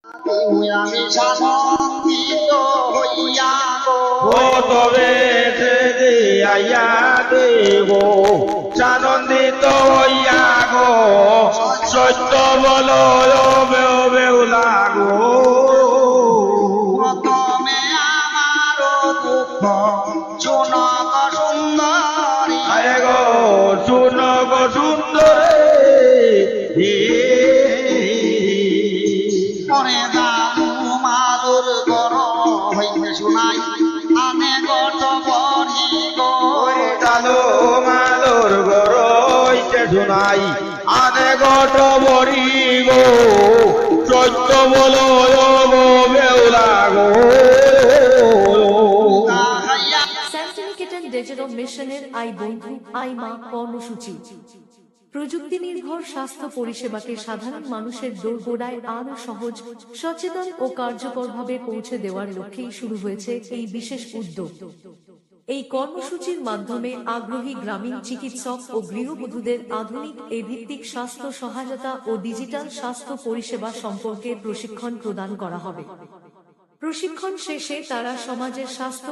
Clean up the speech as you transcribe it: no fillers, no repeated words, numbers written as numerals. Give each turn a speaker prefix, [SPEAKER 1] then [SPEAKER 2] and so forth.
[SPEAKER 1] আমি সানন্দিত হইয়া গো
[SPEAKER 2] ও তবে আইয়া দেব সানন্দিত হইয়া গো সত্য বলো বেউলা গো
[SPEAKER 1] প্রথমে আমার দুঃখ শুনক সুন্দরী
[SPEAKER 2] আরে গো শুনো গো সুন্দরে
[SPEAKER 1] পরে দামু মাদুর গর হইতে শোনাই আনে গত পরি গো
[SPEAKER 2] চালো মালোর গর হইতে শোনাই আনে গট বড়ি গো সত্য বলো গো বেউলা গো
[SPEAKER 3] সার্টিফিকেট ডিজিটাল মিশনের আই বন্ধু আই মা কর্মসূচি প্রযুক্তি নির্ভর স্বাস্থ্য পরিষেবাকে সাধারণ মানুষের দোরগোড়ায় আরও সহজ সচেতন ও কার্যকরভাবে পৌঁছে দেওয়ার লক্ষ্যেই শুরু হয়েছে এই বিশেষ উদ্যোগ। এই কর্মসূচির মাধ্যমে আগ্রহী গ্রামীণ চিকিৎসক ও গৃহবধূদের আধুনিক এ ভিত্তিক স্বাস্থ্য সহায়তা ও ডিজিটাল স্বাস্থ্য পরিষেবা সম্পর্কে প্রশিক্ষণ প্রদান করা হবে। প্রশিক্ষণ শেষে তারা সমাজের স্বাস্থ্য